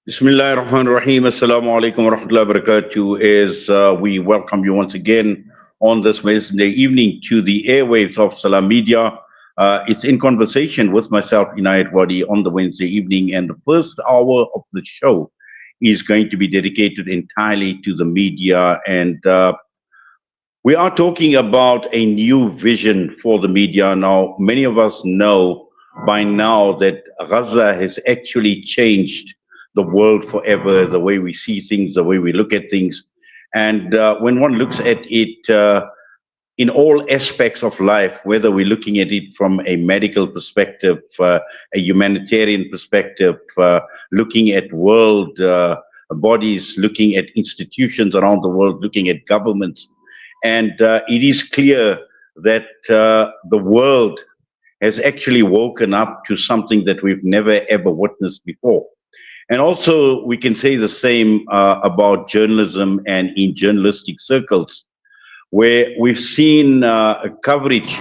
Bismillah ar-Rahman ar-Rahim. Assalamu alaikum wa rahmatullahi wa barakatuh. We welcome you once again on this Wednesday evening to the airwaves of Salam Media. It's in conversation with myself, Inayat Wadi, on the Wednesday evening. And the first hour of the show is going to be dedicated entirely to the media. And we are talking about a new vision for the media. Now, many of us know by now that Gaza has actually changed the world forever, the way we see things, the way we look at things. And when one looks at it in all aspects of life, whether we're looking at it from a medical perspective, a humanitarian perspective, looking at world bodies, looking at institutions around the world, looking at governments, and it is clear that the world has actually woken up to something that we've never ever witnessed before. And also, we can say the same about journalism and in journalistic circles, where we've seen coverage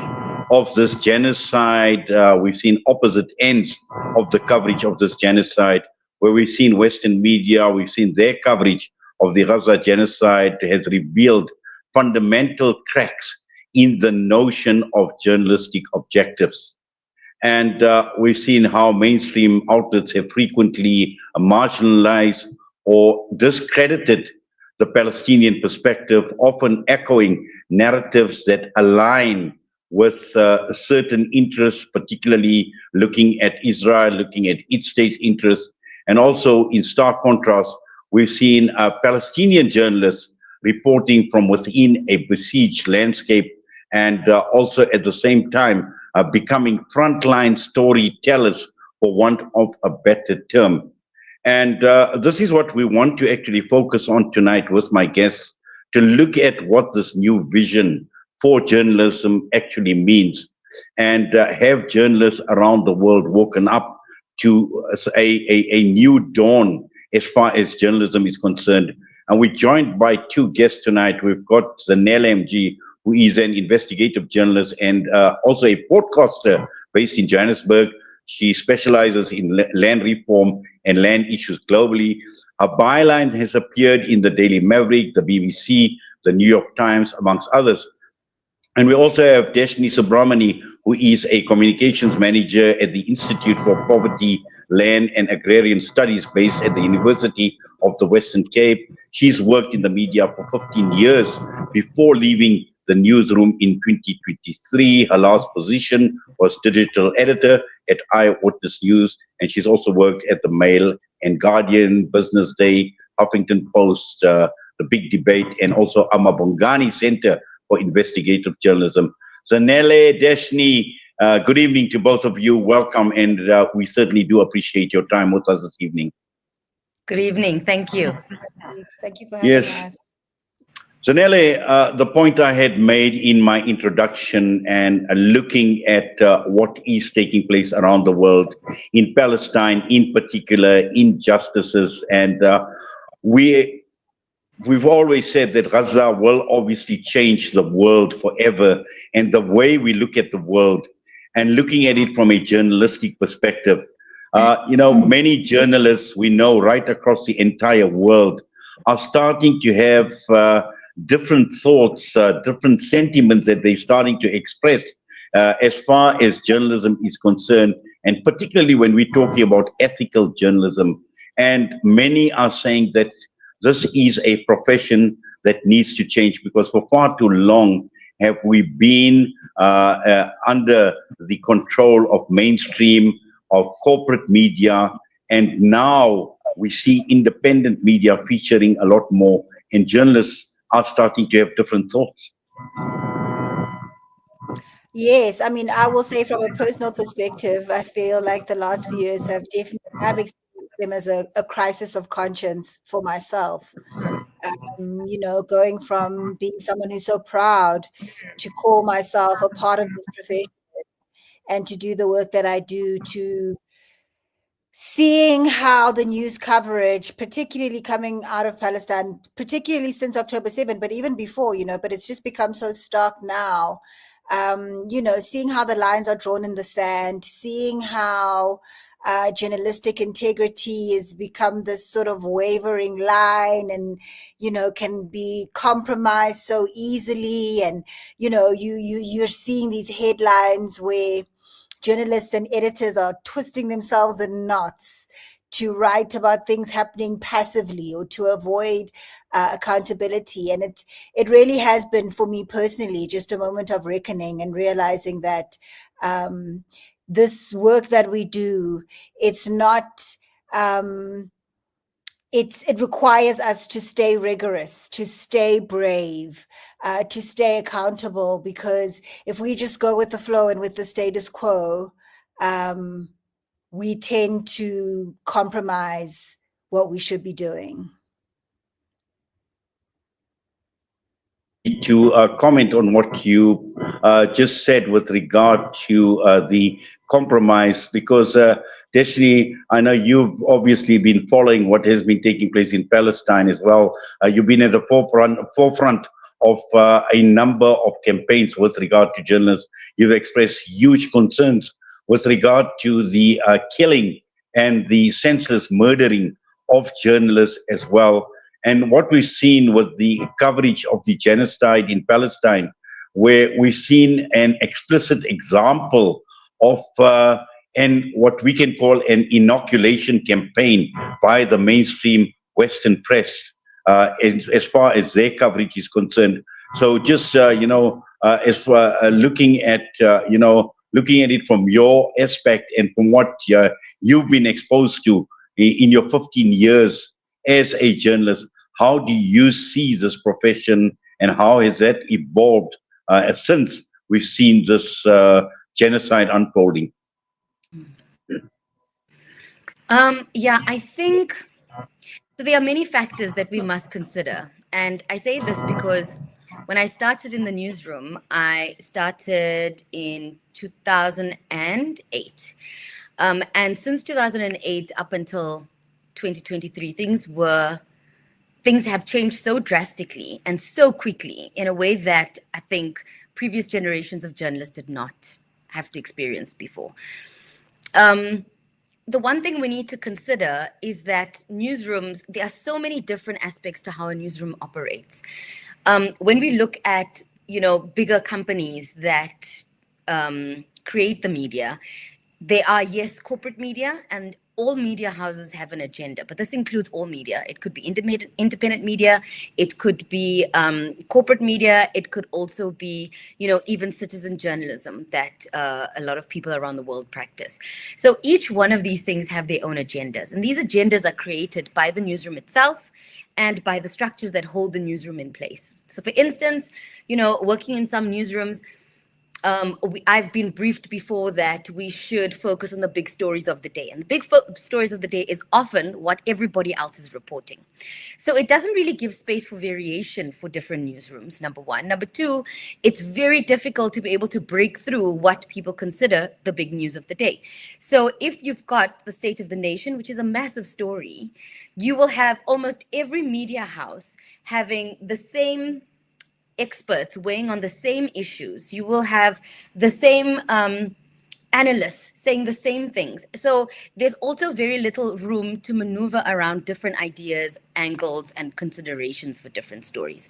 of this genocide. We've seen opposite ends of the coverage of this genocide, where we've seen Western media, we've seen their coverage of the Gaza genocide has revealed fundamental cracks in the notion of journalistic objectives. And we've seen how mainstream outlets have frequently marginalized or discredited the Palestinian perspective, often echoing narratives that align with certain interests, particularly looking at Israel, looking at its state interests. And also, in stark contrast, we've seen Palestinian journalists reporting from within a besieged landscape, and also at the same time becoming frontline storytellers, for want of a better term. And this is what we want to actually focus on tonight with my guests, to look at what this new vision for journalism actually means, and have journalists around the world woken up to a new dawn as far as journalism is concerned. And we're joined by two guests tonight. We've got Zanele Mji, who is an investigative journalist and also a podcaster based in Johannesburg. She specializes in land reform and land issues globally. Her byline has appeared in the Daily Maverick, the BBC, the New York Times, amongst others. And we also have Deshnee Subramany, who is a communications manager at the Institute for Poverty, Land and Agrarian Studies based at the University of the Western Cape. She's worked in the media for 15 years before leaving the newsroom in 2023. Her last position was digital editor at Eyewitness News, and she's also worked at the Mail and Guardian, Business Day, Huffington Post, The Big Debate, and also Amabongani Center for Investigative Journalism. Zanele, Deshnee, good evening to both of you. Welcome, and we certainly do appreciate your time with us this evening. Good evening. Thank you. Thank you for having Yes. us. Zanele, the point I had made in my introduction and looking at what is taking place around the world, in Palestine in particular, injustices, and we've always said that Gaza will obviously change the world forever, and the way we look at the world and looking at it from a journalistic perspective. Many journalists we know right across the entire world are starting to have different thoughts, different sentiments that they're starting to express as far as journalism is concerned, and particularly when we're talking about ethical journalism. And many are saying that this is a profession that needs to change, because for far too long have we been under the control of mainstream, of corporate media, and now we see independent media featuring a lot more, and journalists are starting to have different thoughts. Yes, I mean, I will say from a personal perspective, I feel like the last few years have definitely I've experienced them as a crisis of conscience for myself. Going from being someone who's so proud to call myself a part of this profession and to do the work that I do, to seeing how the news coverage, particularly coming out of Palestine, particularly since October 7th, but even before, but it's just become so stark now. Seeing how the lines are drawn in the sand, seeing how journalistic integrity has become this sort of wavering line, and can be compromised so easily. And you're seeing these headlines where journalists and editors are twisting themselves in knots to write about things happening passively or to avoid accountability. And it really has been, for me personally, just a moment of reckoning and realizing that this work that we do, it's not it requires us to stay rigorous, to stay brave, to stay accountable, because if we just go with the flow and with the status quo, we tend to compromise what we should be doing. To comment on what you just said with regard to the compromise, because Deshnee, I know you've obviously been following what has been taking place in Palestine as well. You've been at the forefront of a number of campaigns with regard to journalists. You've expressed huge concerns with regard to the killing and the senseless murdering of journalists as well. And what we've seen with the coverage of the genocide in Palestine, where we've seen an explicit example of and what we can call an inoculation campaign by the mainstream Western press as far as their coverage is concerned. So just, as for looking at it from your aspect and from what you've been exposed to in your 15 years as a journalist, how do you see this profession, and how has that evolved since we've seen this genocide unfolding? I think so. There are many factors that we must consider. And I say this because when I started in the newsroom, I started in 2008. And since 2008 up until 2023, things have changed so drastically and so quickly in a way that I think previous generations of journalists did not have to experience before. The one thing we need to consider is that newsrooms, there are so many different aspects to how a newsroom operates. When we look at, bigger companies that create the media, they are, yes, corporate media, and all media houses have an agenda, but this includes all media. It could be independent media, it could be corporate media, it could also be, even citizen journalism that a lot of people around the world practice. So each one of these things have their own agendas, and these agendas are created by the newsroom itself and by the structures that hold the newsroom in place. So for instance, working in some newsrooms, I've been briefed before that we should focus on the big stories of the day. And the big stories of the day is often what everybody else is reporting. So it doesn't really give space for variation for different newsrooms, number one. Number two, it's very difficult to be able to break through what people consider the big news of the day. So if you've got the state of the nation, which is a massive story, you will have almost every media house having the same experts weighing on the same issues. You will have the same analysts saying the same things. So there's also very little room to maneuver around different ideas, angles, and considerations for different stories.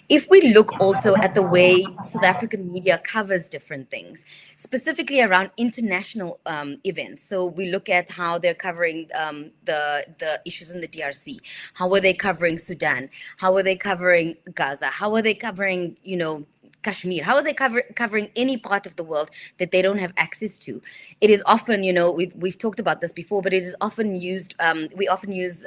If we look also at the way South African media covers different things, specifically around international events. So we look at how they're covering the issues in the DRC. How are they covering Sudan? How are they covering Gaza? How are they covering, Kashmir? How are they covering any part of the world that they don't have access to? It is often, we've talked about this before, but it is often used, we often use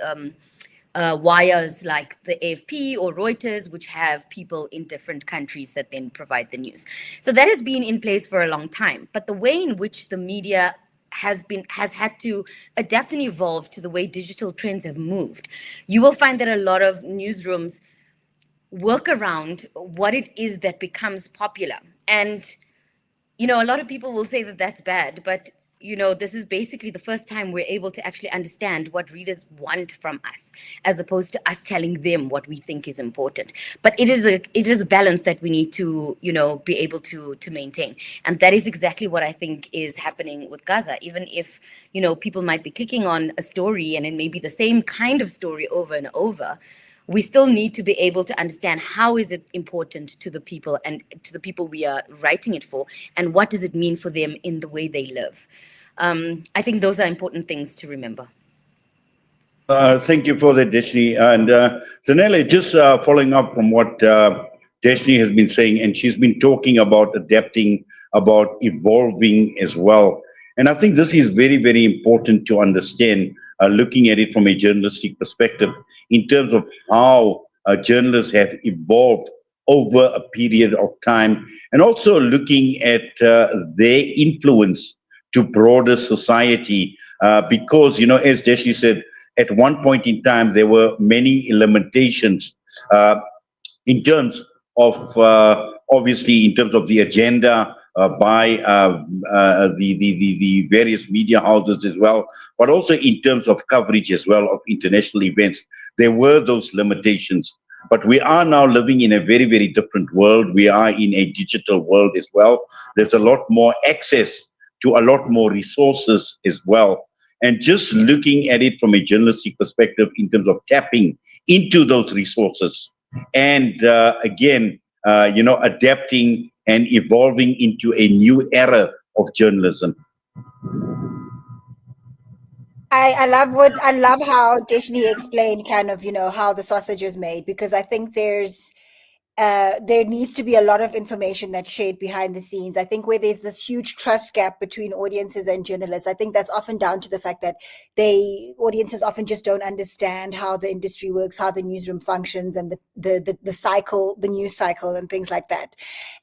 wires like the AFP or Reuters, which have people in different countries that then provide the news. So that has been in place for a long time. But the way in which the media has had to adapt and evolve to the way digital trends have moved, you will find that a lot of newsrooms work around what it is that becomes popular. And, a lot of people will say that that's bad, but this is basically the first time we're able to actually understand what readers want from us, as opposed to us telling them what we think is important. But it is a balance that we need to, be able to maintain. And that is exactly what I think is happening with Gaza. Even if, people might be clicking on a story and it may be the same kind of story over and over, we still need to be able to understand how is it important to the people and to the people we are writing it for, and what does it mean for them in the way they live. I think those are important things to remember. Thank you for that, Deshnee. And Zanele, just following up from what Deshnee has been saying, and she's been talking about adapting, about evolving as well. And I think this is very, very important to understand, looking at it from a journalistic perspective, in terms of how journalists have evolved over a period of time, and also looking at their influence to broader society. Because, as Deshnee said, at one point in time, there were many limitations in terms of, obviously, in terms of the agenda by the various media houses as well, but also in terms of coverage as well of international events. There were those limitations. But we are now living in a very, very different world. We are in a digital world as well. There's a lot more access to a lot more resources as well. And just looking at it from a journalistic perspective in terms of tapping into those resources and again, adapting and evolving into a new era of journalism. I love how Deshnee explained kind of, how the sausage is made, because I think there needs to be a lot of information that's shared behind the scenes. I think where there's this huge trust gap between audiences and journalists, I think that's often down to the fact that audiences often just don't understand how the industry works, how the newsroom functions, and the cycle, the news cycle, and things like that.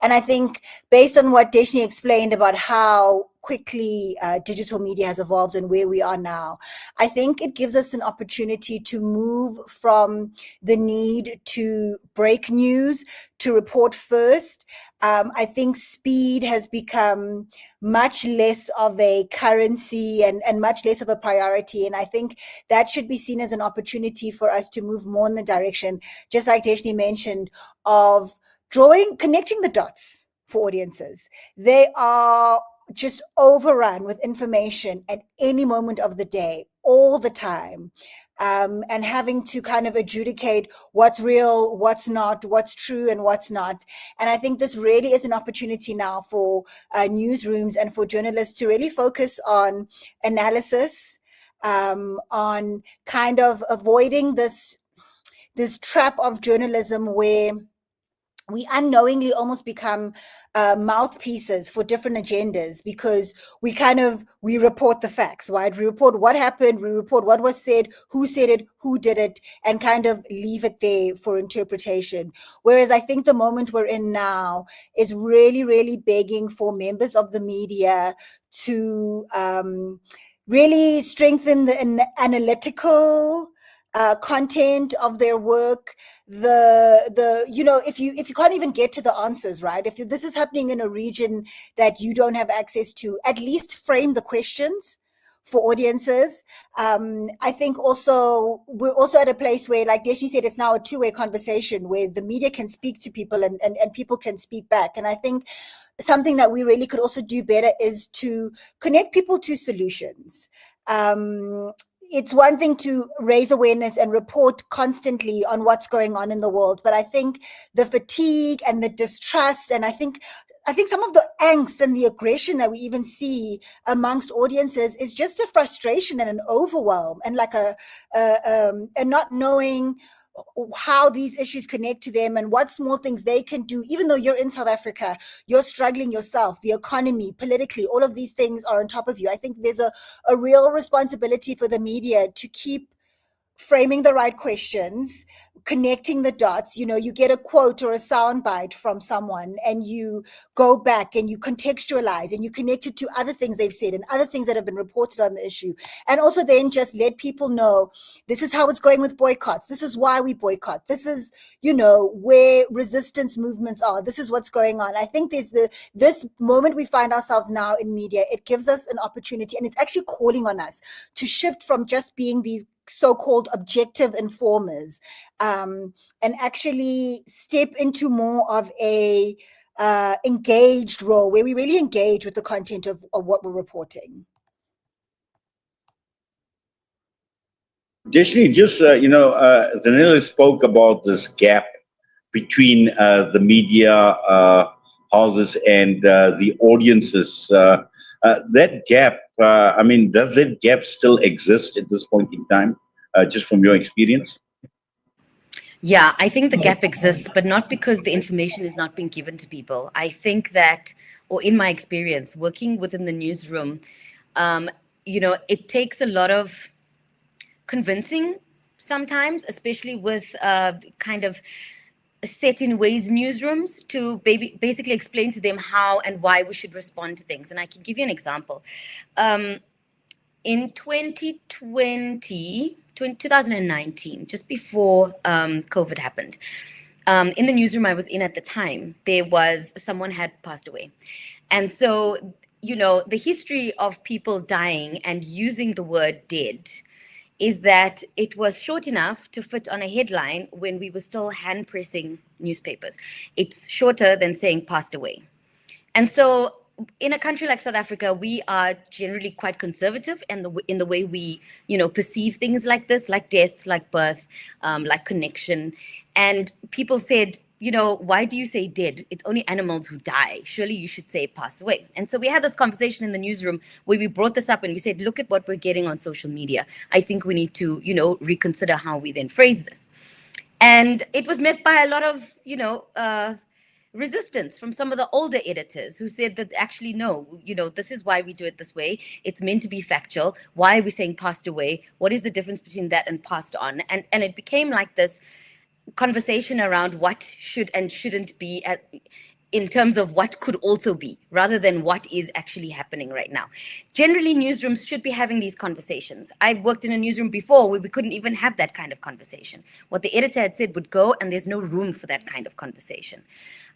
And I think based on what Deshnee explained about how quickly digital media has evolved and where we are now, I think it gives us an opportunity to move from the need to break news to report first. I think speed has become much less of a currency and much less of a priority. And I think that should be seen as an opportunity for us to move more in the direction, just like Deshnee mentioned, of connecting the dots for audiences. They are just overrun with information at any moment of the day, all the time. And having to kind of adjudicate what's real, what's not, what's true, and what's not. And I think this really is an opportunity now for newsrooms and for journalists to really focus on analysis, on kind of avoiding this trap of journalism where we unknowingly almost become mouthpieces for different agendas, because we report the facts, right? We report what happened, we report what was said, who said it, who did it, and kind of leave it there for interpretation. Whereas I think the moment we're in now is really, really begging for members of the media to really strengthen the analytical content of their work. If you can't even get to the answers, right? If this is happening in a region that you don't have access to, at least frame the questions for audiences. I think also we're also at a place where, like Deshnee said, it's now a two-way conversation where the media can speak to people and people can speak back. And I think something that we really could also do better is to connect people to solutions. It's one thing to raise awareness and report constantly on what's going on in the world, but I think the fatigue and the distrust, and I think some of the angst and the aggression that we even see amongst audiences is just a frustration and an overwhelm, and like a not knowing how these issues connect to them and what small things they can do. Even though you're in South Africa, you're struggling yourself, the economy, politically, all of these things are on top of you. I think there's a real responsibility for the media to keep framing the right questions, connecting the dots. You get a quote or a soundbite from someone, and you go back and you contextualize and you connect it to other things they've said and other things that have been reported on the issue. And also then just let people know, this is how it's going with boycotts. This is why we boycott. This is, where resistance movements are. This is what's going on. I think there's this moment we find ourselves now in media. It gives us an opportunity, and it's actually calling on us to shift from just being these so-called objective informers, and actually step into more of a engaged role where we really engage with the content of what we're reporting. Deshnee, just, Zanele spoke about this gap between the media houses and the audiences. That gap, does that gap still exist at this point in time, just from your experience? Yeah, I think the gap exists, but not because the information is not being given to people. I think that, or in my experience, working within the newsroom, it takes a lot of convincing sometimes, especially with kind of set in ways newsrooms, to basically explain to them how and why we should respond to things. And I can give you an example. In 2019, just before COVID happened, in the newsroom I was in at the time, someone had passed away. And so, the history of people dying and using the word dead is that it was short enough to fit on a headline when we were still hand pressing newspapers. It's shorter than saying passed away. And so in a country like South Africa, we are generally quite conservative in the way we, perceive things like this, like death, like birth, like connection. And people said, why do you say dead? It's only animals who die. Surely you should say pass away. And so we had this conversation in the newsroom where we brought this up and we said, look at what we're getting on social media. I think we need to, reconsider how we then phrase this. And it was met by a lot of, resistance from some of the older editors who said that actually, no, this is why we do it this way. It's meant to be factual. Why are we saying passed away? What is the difference between that and passed on? And it became like this conversation around what should and shouldn't be in terms of what could also be, rather than what is actually happening right now. Generally, newsrooms should be having these conversations. I've worked in a newsroom before where we couldn't even have that kind of conversation. What the editor had said would go, and there's no room for that kind of conversation.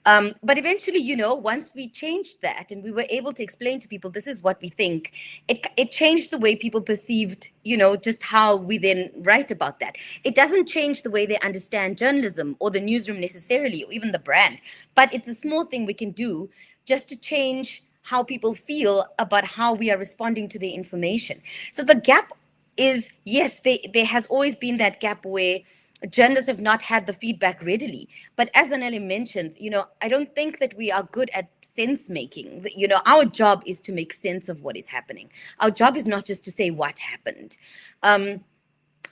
But eventually, once we changed that and we were able to explain to people, this is what we think, it changed the way people perceived, just how we then write about that. It doesn't change the way they understand journalism or the newsroom necessarily, or even the brand, but it's a small thing we can do just to change how people feel about how we are responding to the information. So the gap is, yes, there has always been that gap where journalists have not had the feedback readily. But as Zanele mentions, I don't think that we are good at sense making. Our job is to make sense of what is happening. Our job is not just to say what happened.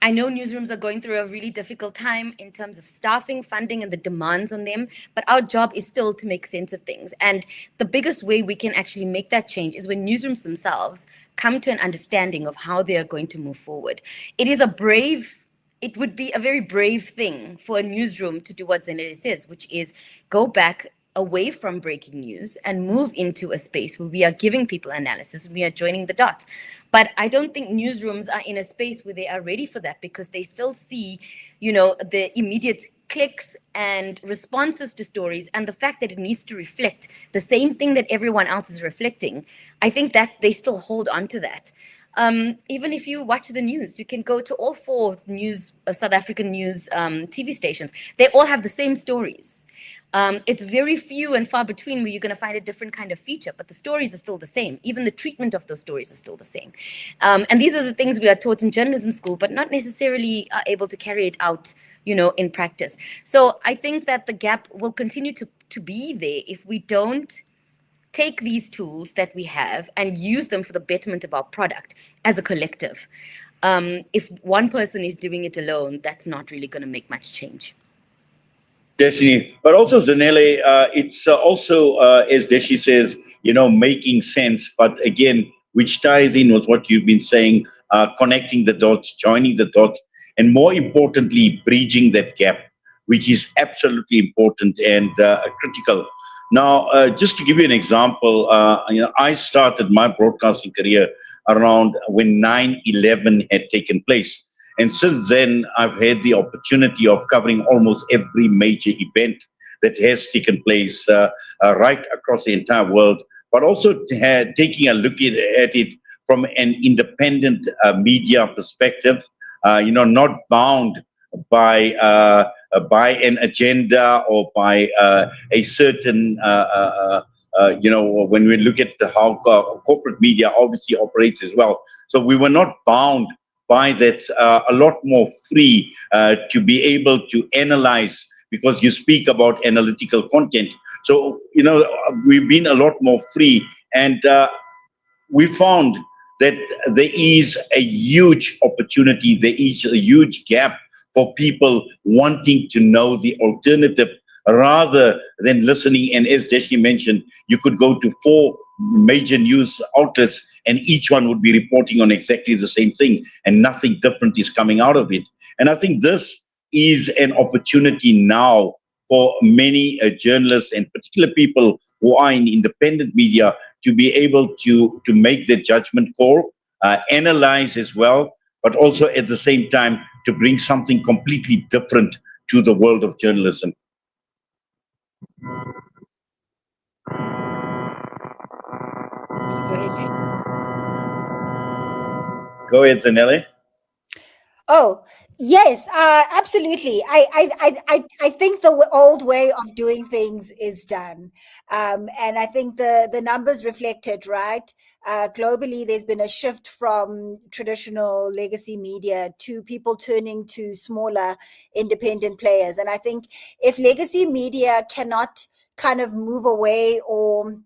I know newsrooms are going through a really difficult time in terms of staffing, funding, and the demands on them, but our job is still to make sense of things. And the biggest way we can actually make that change is when newsrooms themselves come to an understanding of how they are going to move forward. It would be a very brave thing for a newsroom to do what Zanele says, which is go back away from breaking news and move into a space where we are giving people analysis and we are joining the dots. But I don't think newsrooms are in a space where they are ready for that, because they still see, the immediate clicks and responses to stories, and the fact that it needs to reflect the same thing that everyone else is reflecting. I think that they still hold on to that. Even if you watch the news, you can go to all 4 South African news TV stations. They all have the same stories. It's very few and far between where you're going to find a different kind of feature, but the stories are still the same. Even the treatment of those stories is still the same. And these are the things we are taught in journalism school, but not necessarily are able to carry it out, in practice. So I think that the gap will continue to be there if we don't take these tools that we have and use them for the betterment of our product as a collective. If one person is doing it alone, that's not really going to make much change. Definitely. But also, Zanele, it's also, as Deshi says, making sense. But again, which ties in with what you've been saying, connecting the dots, joining the dots, and more importantly, bridging that gap, which is absolutely important and critical. Now, just to give you an example, I started my broadcasting career around when 9/11 had taken place. And since then, I've had the opportunity of covering almost every major event that has taken place right across the entire world, but also taking a look at it from an independent media perspective, not bound by an agenda or by a certain when we look at how corporate media obviously operates as well. So we were not bound by that, a lot more free to be able to analyze, because you speak about analytical content. So, we've been a lot more free, and we found that there is a huge opportunity, there is a huge gap for people wanting to know the alternative rather than listening. And as Deshnee mentioned, you could go to 4 major news outlets and each one would be reporting on exactly the same thing and nothing different is coming out of it. And I think this is an opportunity now for many journalists and particular people who are in independent media to be able to make their judgment call, analyze as well, but also at the same time to bring something completely different to the world of journalism. Go ahead, Jay. Go ahead, Zanele. Oh, yes, absolutely. I think the old way of doing things is done. And I think the numbers reflect it, right? Globally, there's been a shift from traditional legacy media to people turning to smaller independent players. And I think if legacy media cannot kind of move away or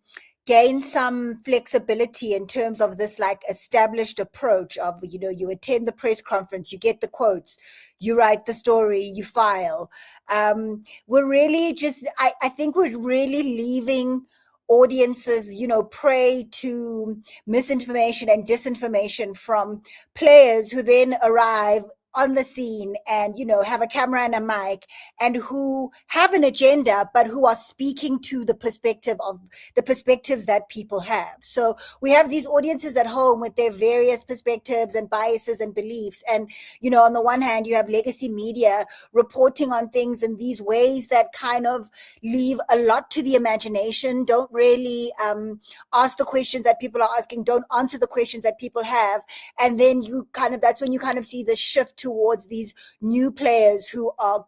gain some flexibility in terms of this like established approach of, you attend the press conference, you get the quotes, you write the story, you file. We're really just, I think we're really leaving audiences, prey to misinformation and disinformation from players who then arrive on the scene and have a camera and a mic and who have an agenda but who are speaking to the perspectives that people have. So we have these audiences at home with their various perspectives and biases and beliefs, and on the one hand you have legacy media reporting on things in these ways that kind of leave a lot to the imagination, don't really ask the questions that people are asking, don't answer the questions that people have, and then that's when you kind of see the shift towards these new players who are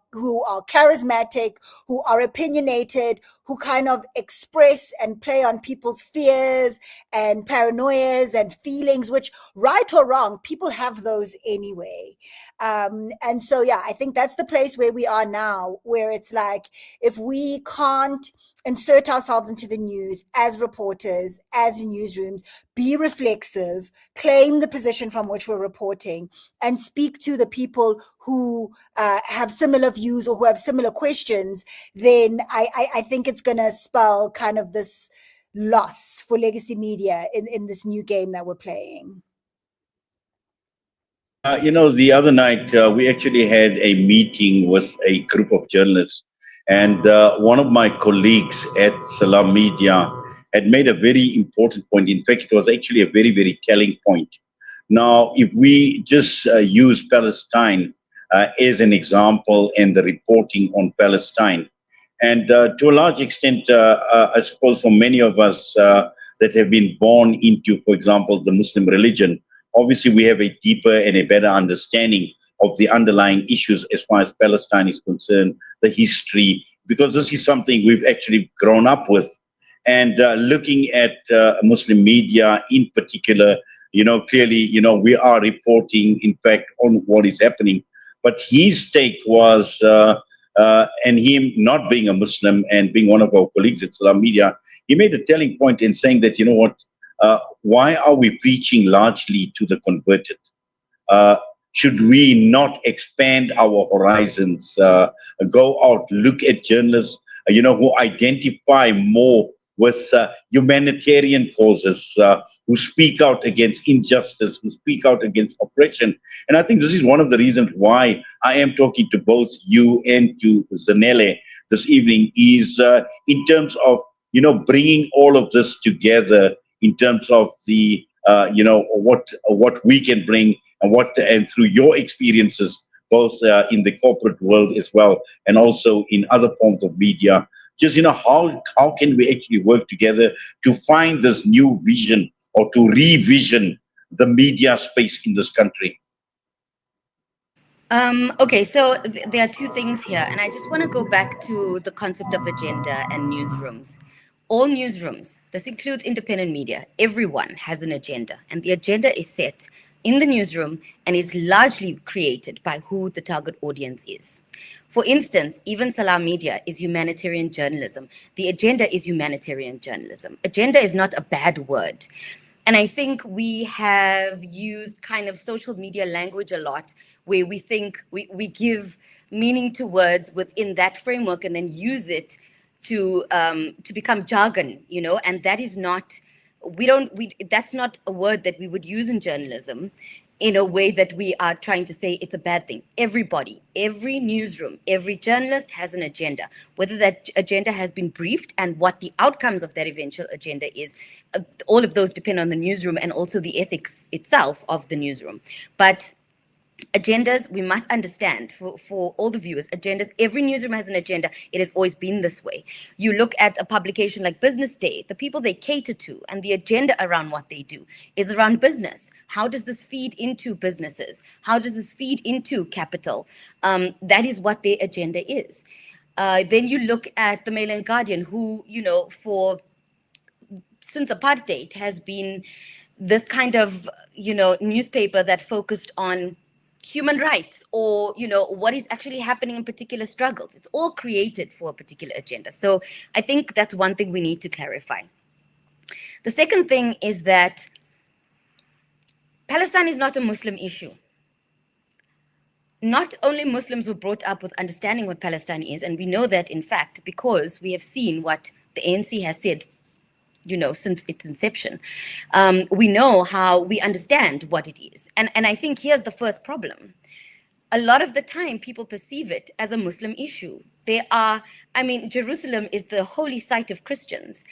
charismatic, who are opinionated, who kind of express and play on people's fears and paranoias and feelings, which, right or wrong, people have those anyway. And so, yeah, I think that's the place where we are now, where it's like, if we can't insert ourselves into the news as reporters, as newsrooms, be reflexive, claim the position from which we're reporting, and speak to the people who have similar views or who have similar questions, then I think it's going to spell kind of this loss for legacy media in this new game that we're playing. The other night we actually had a meeting with a group of journalists, and one of my colleagues at Salam Media had made a very important point. In fact, it was actually a very, very telling point. Now, if we just use Palestine as an example and the reporting on Palestine, and to a large extent, I suppose for many of us that have been born into, for example, the Muslim religion, obviously we have a deeper and a better understanding of the underlying issues as far as Palestine is concerned, the history, because this is something we've actually grown up with. And looking at Muslim media in particular, clearly, we are reporting, in fact, on what is happening. But his take was, and him not being a Muslim and being one of our colleagues at Salam Media, he made a telling point in saying that, why are we preaching largely to the converted? Should we not expand our horizons, go out, look at journalists, who identify more with humanitarian causes, who speak out against injustice, who speak out against oppression. And I think this is one of the reasons why I am talking to both you and to Zanele this evening, is in terms of, bringing all of this together in terms of the, what we can bring, and through your experiences, both in the corporate world as well, and also in other forms of media. Just, how can we actually work together to find this new vision, or to revision the media space in this country? Okay, so there are two things here, and I just want to go back to the concept of agenda and newsrooms. All newsrooms, this includes independent media, everyone has an agenda, and the agenda is set in the newsroom and is largely created by who the target audience is. For instance, even Salam Media is humanitarian journalism. The agenda is humanitarian journalism. Agenda is not a bad word. And I think we have used kind of social media language a lot, where we think we give meaning to words within that framework and then use it to become jargon, and that is not, that's not a word that we would use in journalism in a way that we are trying to say it's a bad thing. Everybody, every newsroom, every journalist has an agenda. Whether that agenda has been briefed and what the outcomes of that eventual agenda is, all of those depend on the newsroom and also the ethics itself of the newsroom. But agendas, we must understand, for all the viewers, agendas, every newsroom has an agenda. It has always been this way. You look at a publication like Business Day, the people they cater to and the agenda around what they do is around business. How does this feed into businesses? How does this feed into capital? That is what their agenda is. Then you look at the Mail and Guardian, who, since apartheid has been this kind of, newspaper that focused on human rights, or what is actually happening in particular struggles. It's all created for a particular agenda. So I think that's one thing we need to clarify. The second thing is that Palestine is not a Muslim issue. Not only Muslims were brought up with understanding what Palestine is, and we know that, in fact, because we have seen what the ANC has said, since its inception. We know how we understand what it is. And I think here's the first problem. A lot of the time, people perceive it as a Muslim issue. Jerusalem is the holy site of Christians.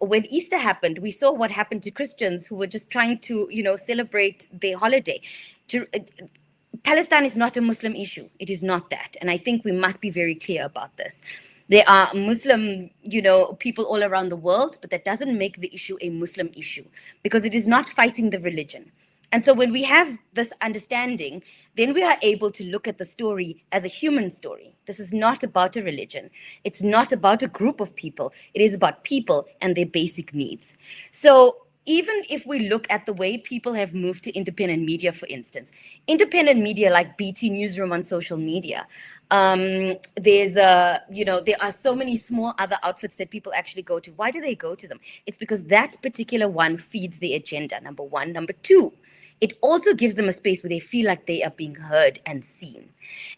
When Easter happened, we saw what happened to Christians who were just trying to, celebrate their holiday. Palestine is not a Muslim issue. It is not that. And I think we must be very clear about this. There are Muslim, people all around the world, but that doesn't make the issue a Muslim issue, because it is not fighting the religion. And so when we have this understanding, then we are able to look at the story as a human story. This is not about a religion. It's not about a group of people. It is about people and their basic needs. So even if we look at the way people have moved to independent media, for instance, independent media like BT Newsroom on social media, there are so many small other outfits that people actually go to. Why do they go to them? It's because that particular one feeds the agenda, number one. Number two, it also gives them a space where they feel like they are being heard and seen.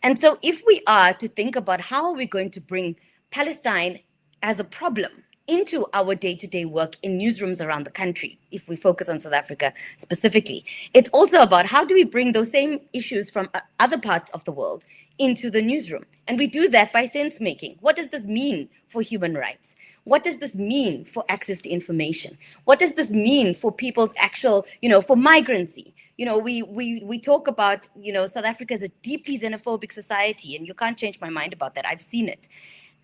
And so if we are to think about how are we going to bring Palestine as a problem into our day-to-day work in newsrooms around the country, if we focus on South Africa specifically, it's also about how do we bring those same issues from other parts of the world into the newsroom. And we do that by sense making. What does this mean for human rights? What does this mean for access to information? What does this mean for people's actual, for migrancy? We talk about, South Africa is a deeply xenophobic society, and you can't change my mind about that. I've seen it.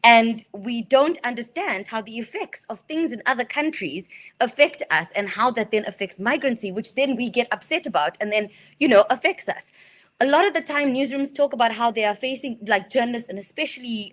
And we don't understand how the effects of things in other countries affect us, and how that then affects migrancy, which then we get upset about and then, affects us. A lot of the time, newsrooms talk about how they are facing, like journalists and especially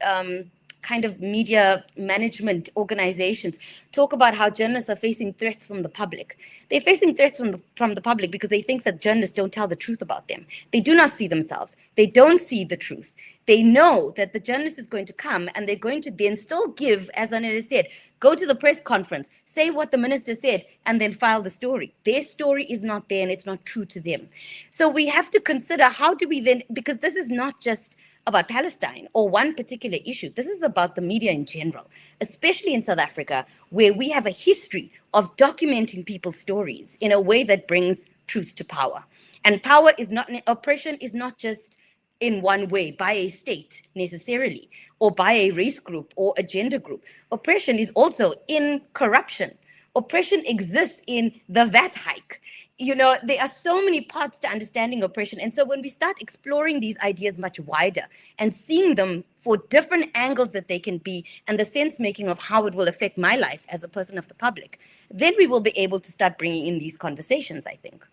kind of media management organizations talk about how journalists are facing threats from the public. They're facing threats from the public because they think that journalists don't tell the truth about them. They do not see themselves. They don't see the truth. They know that the journalist is going to come and they're going to then still give, as Zanele said, go to the press conference, say what the minister said, and then file the story. Their story is not there and it's not true to them. So we have to consider how do we then, because this is not just about Palestine or one particular issue. This is about the media in general, especially in South Africa, where we have a history of documenting people's stories in a way that brings truth to power. And power is not, oppression is not just in one way by a state necessarily, or by a race group or a gender group. Oppression is also in corruption. Oppression exists in the VAT hike. You know, there are so many parts to understanding oppression. And so when we start exploring these ideas much wider and seeing them for different angles that they can be, and the sense making of how it will affect my life as a person of the public, then we will be able to start bringing in these conversations, I think.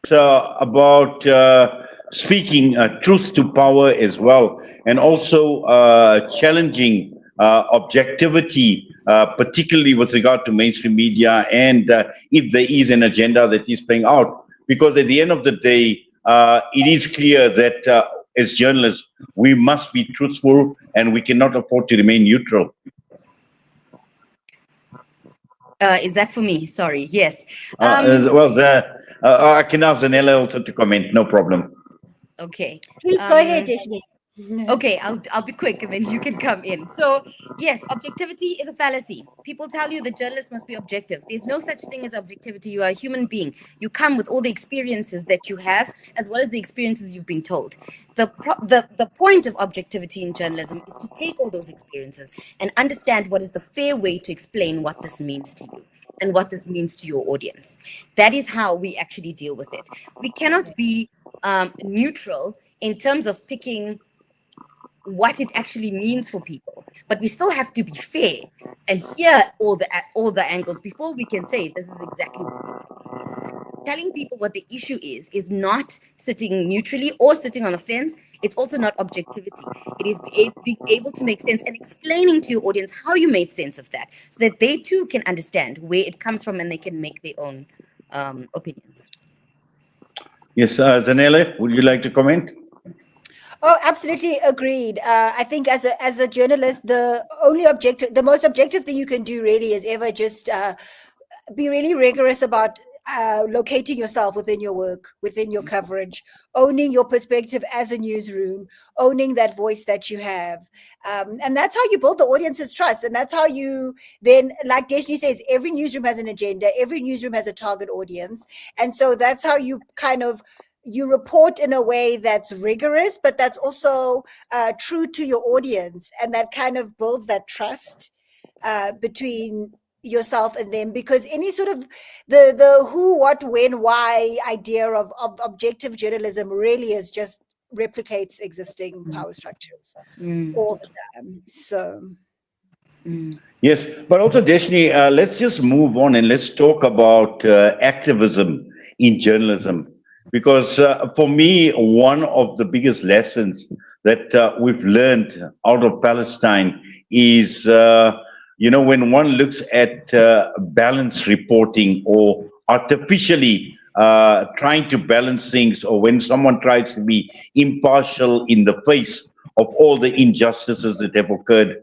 About speaking truth to power as well, and also challenging objectivity, particularly with regard to mainstream media, and if there is an agenda that is playing out. Because at the end of the day, it is clear that as journalists, we must be truthful and we cannot afford to remain neutral. Is that for me? Sorry. Yes. I can ask Zanele also to comment. No problem. Okay. Please go ahead, Deshnee. Okay, I'll be quick and then you can come in. So yes, objectivity is a fallacy. People tell you the journalist must be objective. There's no such thing as objectivity. You are a human being. You come with all the experiences that you have, as well as the experiences you've been told. The point of objectivity in journalism is to take all those experiences and understand what is the fair way to explain what this means to you and what this means to your audience. That is how we actually deal with it. We cannot be neutral in terms of picking what it actually means for people, but we still have to be fair and hear all the angles before we can say this is exactly what it is. Telling people what the issue is not sitting neutrally or sitting on the fence. It's also not objectivity. It is being able to make sense and explaining to your audience how you made sense of that, so that they too can understand where it comes from and they can make their own opinions. Yes, Zanele, would you like to comment? Oh, absolutely agreed. I think as a journalist, the most objective thing you can do really is ever just be really rigorous about locating yourself within your work, within your coverage, owning your perspective as a newsroom, owning that voice that you have. And that's how you build the audience's trust. And that's how you then, like Deshnee says, every newsroom has an agenda, every newsroom has a target audience. And so that's how you you report in a way that's rigorous, but that's also true to your audience. And that kind of builds that trust between yourself and them, because any sort of the who, what, when, why idea of objective journalism really is just replicates existing power structures all the time. So yes, but also Deshnee, let's just move on and let's talk about activism in journalism. Because for me, one of the biggest lessons that we've learned out of Palestine is, when one looks at balance reporting or artificially trying to balance things, or when someone tries to be impartial in the face of all the injustices that have occurred,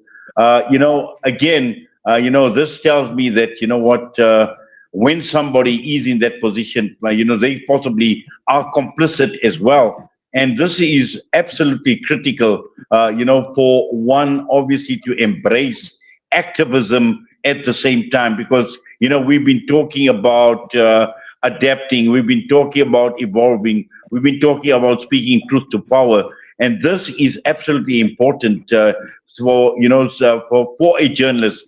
this tells me that, when somebody is in that position, they possibly are complicit as well. And this is absolutely critical, for one obviously to embrace activism at the same time, because, we've been talking about adapting, we've been talking about evolving, we've been talking about speaking truth to power. And this is absolutely important for a journalist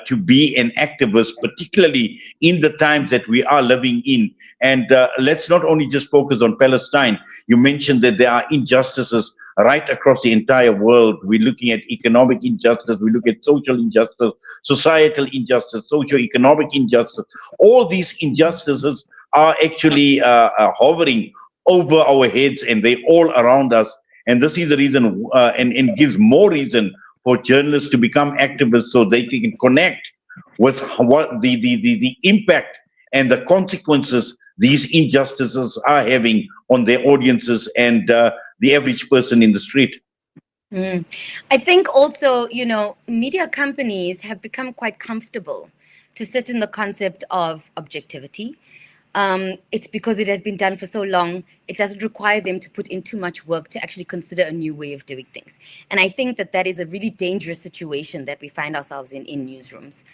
to be an activist, particularly in the times that we are living in. And let's not only just focus on Palestine. You mentioned that there are injustices right across the entire world. We're looking at economic injustice, we look at social injustice, societal injustice, socio-economic injustice. All these injustices are actually hovering over our heads, and they're all around us. And this is the reason, and gives more reason for journalists to become activists, so they can connect with what the impact and the consequences these injustices are having on their audiences and the average person in the street. I think also, media companies have become quite comfortable to sit in the concept of objectivity. It's because it has been done for so long. It doesn't require them to put in too much work to actually consider a new way of doing things. And I think that that is a really dangerous situation that we find ourselves in newsrooms.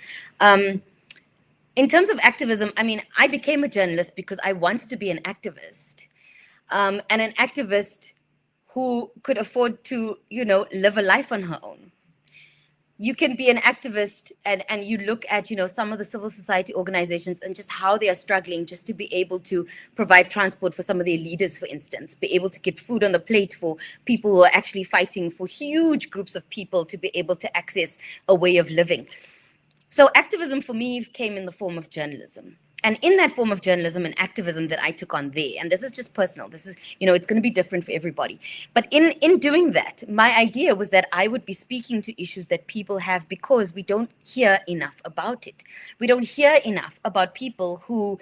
In terms of activism, I mean, I became a journalist because I wanted to be an activist, and an activist who could afford to, live a life on her own. You can be an activist and you look at, some of the civil society organizations and just how they are struggling just to be able to provide transport for some of their leaders, for instance, be able to get food on the plate for people who are actually fighting for huge groups of people to be able to access a way of living. So activism for me came in the form of journalism. And in that form of journalism and activism that I took on there, and this is just personal, this is, it's going to be different for everybody. But in doing that, my idea was that I would be speaking to issues that people have because we don't hear enough about it. We don't hear enough about people who,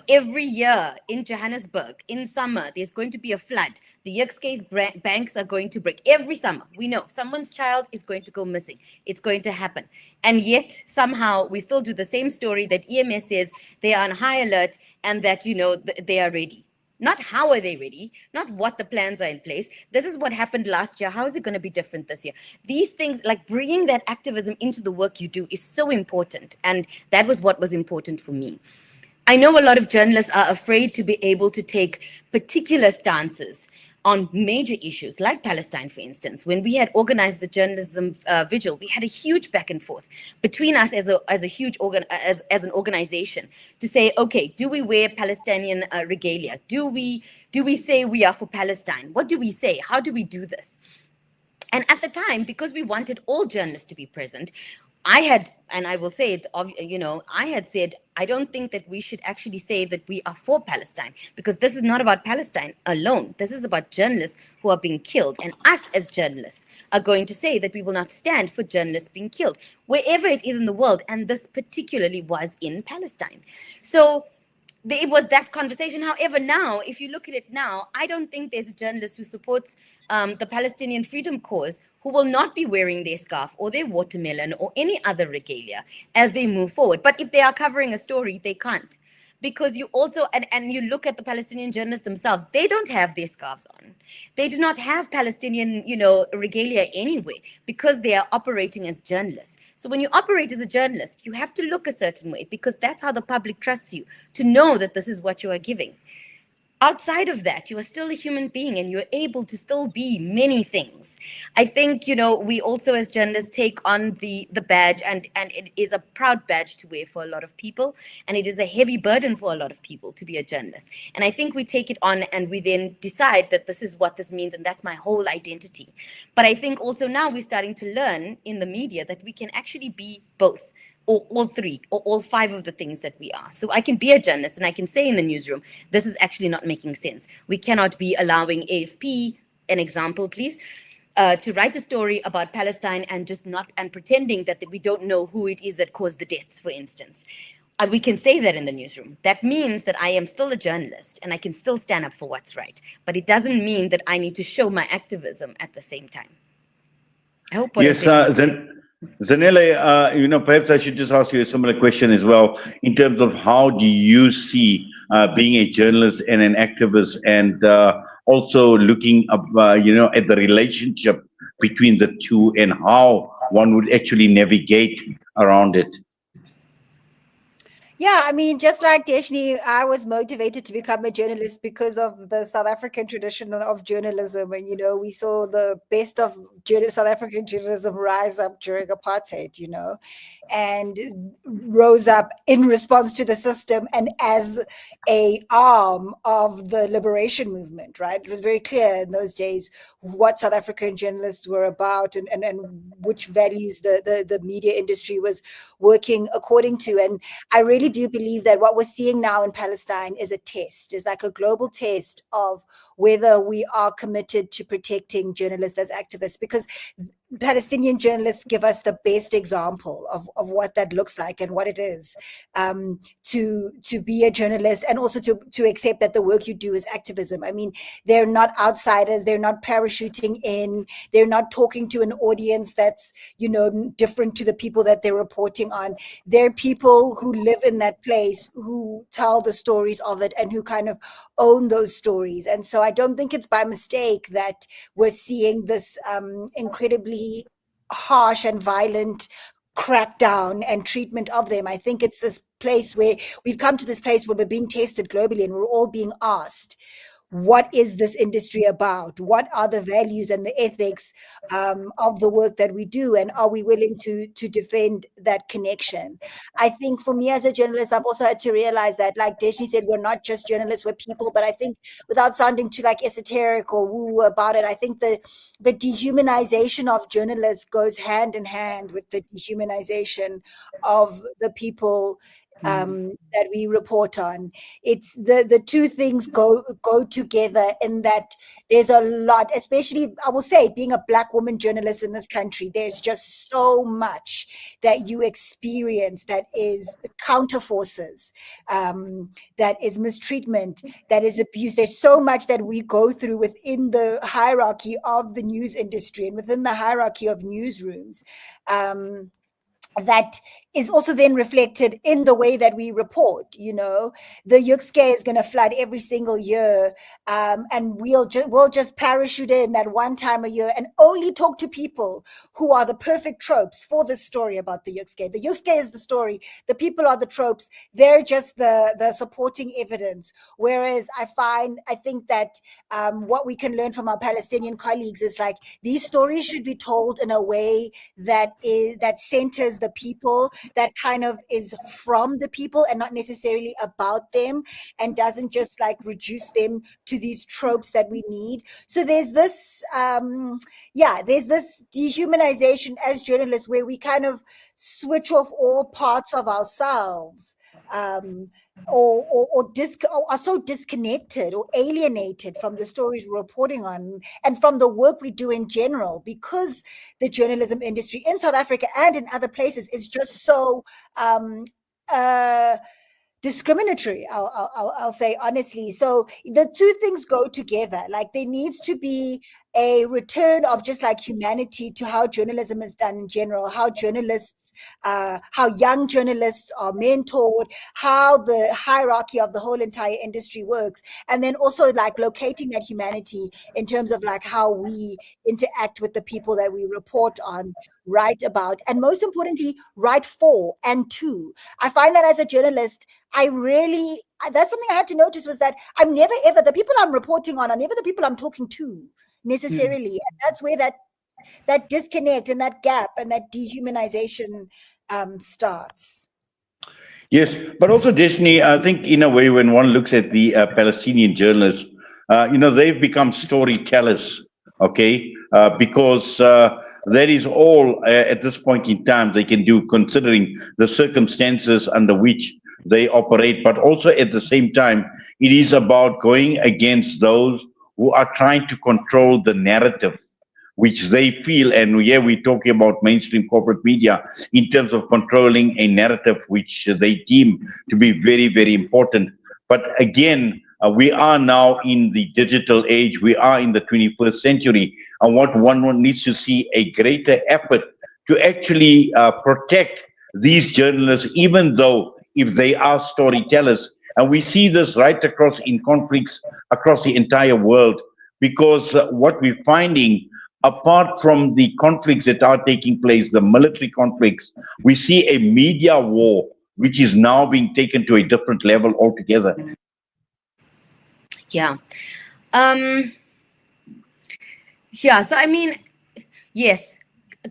every year in Johannesburg, in summer, there's going to be a flood. The Yuxcase banks are going to break. Every summer, we know someone's child is going to go missing. It's going to happen. And yet, somehow, we still do the same story that EMS says they are on high alert and that, they are ready. Not how are they ready, not what the plans are in place. This is what happened last year. How is it going to be different this year? These things, like bringing that activism into the work you do, is so important. And that was what was important for me. I know a lot of journalists are afraid to be able to take particular stances on major issues like Palestine, for instance. When we had organized the journalism vigil, we had a huge back and forth between us as a huge as an organization to say, okay, do we wear Palestinian regalia? Do we say we are for Palestine? What do we say? How do we do this? And at the time, because we wanted all journalists to be present, I had, and I will say it, I had said, I don't think that we should actually say that we are for Palestine, because this is not about Palestine alone. This is about journalists who are being killed. And us as journalists are going to say that we will not stand for journalists being killed, wherever it is in the world. And this particularly was in Palestine. So it was that conversation. However, now, if you look at it now, I don't think there's a journalist who supports the Palestinian freedom cause who will not be wearing their scarf or their watermelon or any other regalia as they move forward. But if they are covering a story, they can't. Because you also, and you look at the Palestinian journalists themselves, they don't have their scarves on. They do not have Palestinian, regalia anyway, because they are operating as journalists. So when you operate as a journalist, you have to look a certain way, because that's how the public trusts you, to know that this is what you are giving. Outside of that, you are still a human being and you're able to still be many things. I think, we also as journalists take on the badge, and it is a proud badge to wear for a lot of people. And it is a heavy burden for a lot of people to be a journalist. And I think we take it on and we then decide that this is what this means and that's my whole identity. But I think also now we're starting to learn in the media that we can actually be both, or all three, or all five of the things that we are. So I can be a journalist and I can say in the newsroom, this is actually not making sense. We cannot be allowing AFP, an example, please, to write a story about Palestine and just not, and pretending that we don't know who it is that caused the deaths, for instance. We can say that in the newsroom. That means that I am still a journalist and I can still stand up for what's right. But it doesn't mean that I need to show my activism at the same time. I hope what Yes, I said. Zanele, perhaps I should just ask you a similar question as well, in terms of how do you see being a journalist and an activist, and also looking up, at the relationship between the two and how one would actually navigate around it. Yeah, I mean, just like Deshnee, I was motivated to become a journalist because of the South African tradition of journalism. And, we saw the best of South African journalism rise up during apartheid, and rose up in response to the system and as a arm of the liberation movement, right? It was very clear in those days what South African journalists were about and which values the media industry was working according to. And I really do believe that what we're seeing now in Palestine is a test, is like a global test of whether we are committed to protecting journalists as activists, because Palestinian journalists give us the best example of what that looks like and what it is, to be a journalist, and also to accept that the work you do is activism. I mean, they're not outsiders, they're not parachuting in, they're not talking to an audience that's, you know, different to the people that they're reporting on. They're people who live in that place, who tell the stories of it, and who kind of own those stories. And so I don't think it's by mistake that we're seeing this incredibly harsh and violent crackdown and treatment of them. I think it's this place where we've come to this place where we're being tested globally, and we're all being asked, what is this industry about? What are the values and the ethics of the work that we do? And are we willing to defend that connection? I think for me as a journalist, I've also had to realize that, like Deshnee said, we're not just journalists, we're people. But I think, without sounding too like esoteric or woo about it, I think the dehumanization of journalists goes hand in hand with the dehumanization of the people that we report on. It's the two things go together, in that there's a lot, especially, I will say, being a Black woman journalist in this country, there's just so much that you experience that is counter forces, that is mistreatment, that is abuse. There's so much that we go through within the hierarchy of the news industry and within the hierarchy of newsrooms. That is also then reflected in the way that we report. You know, the Yukske is going to flood every single year, and we'll just parachute in that one time a year and only talk to people who are the perfect tropes for this story about the Yukske. The Yukske is the story, the people are the tropes, they're just the supporting evidence. Whereas I think that what we can learn from our Palestinian colleagues is, like, these stories should be told in a way that centers the people, that kind of is from the people and not necessarily about them, and doesn't just like reduce them to these tropes that we need. So there's this there's this dehumanization as journalists, where we kind of switch off all parts of ourselves, or are so disconnected or alienated from the stories we're reporting on and from the work we do in general, because the journalism industry in South Africa and in other places is just so discriminatory, I'll say honestly. So the two things go together. Like, there needs to be a return of just like humanity to how journalism is done in general, how young journalists are mentored, how the hierarchy of the whole entire industry works, and then also like locating that humanity in terms of like how we interact with the people that we report on, write about, and most importantly, write for and to. I find that as a journalist, that's something I had to notice, was that I'm never ever, the people I'm reporting on are never the people I'm talking to necessarily. And that's where that disconnect and that gap and that dehumanization starts. Yes, but also, Deshnee, I think in a way, when one looks at the Palestinian journalists, they've become storytellers, okay? Because that is all at this point in time they can do, considering the circumstances under which they operate. But also at the same time, it is about going against those who are trying to control the narrative, which they feel, and here we're talking about mainstream corporate media, in terms of controlling a narrative which they deem to be very, very important. But again, we are now in the digital age, we are in the 21st century, and what one needs to see a greater effort to actually protect these journalists, even though if they are storytellers. And we see this right across in conflicts across the entire world, because what we're finding, apart from the conflicts that are taking place, the military conflicts, we see a media war which is now being taken to a different level altogether. Yeah. So I mean, yes,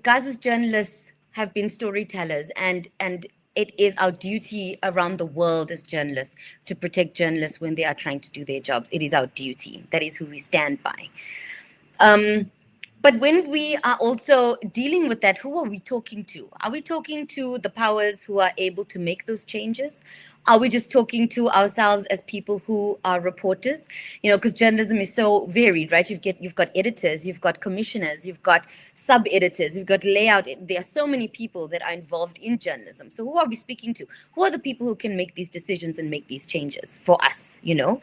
guys as journalists have been storytellers, and it is our duty around the world as journalists to protect journalists when they are trying to do their jobs. It is our duty. That is who we stand by. But when we are also dealing with that, who are we talking to? Are we talking to the powers who are able to make those changes? Are we just talking to ourselves as people who are reporters? You know, because journalism is so varied, right? You've got editors, you've got commissioners, you've got sub editors, you've got layout. There are so many people that are involved in journalism. So who are we speaking to? Who are the people who can make these decisions and make these changes for us? You know.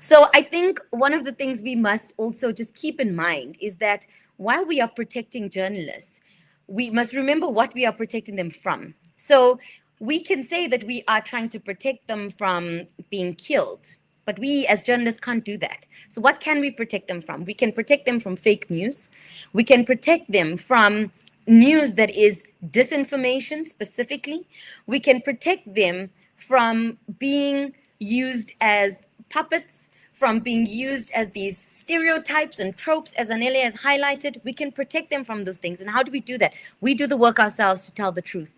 So I think one of the things we must also just keep in mind is that while we are protecting journalists, we must remember what we are protecting them from. So we can say that we are trying to protect them from being killed, but we as journalists can't do that. So what can we protect them from? We can protect them from fake news. We can protect them from news that is disinformation specifically. We can protect them from being used as puppets, from being used as these stereotypes and tropes, as Zanele has highlighted. We can protect them from those things. And how do we do that? We do the work ourselves to tell the truth.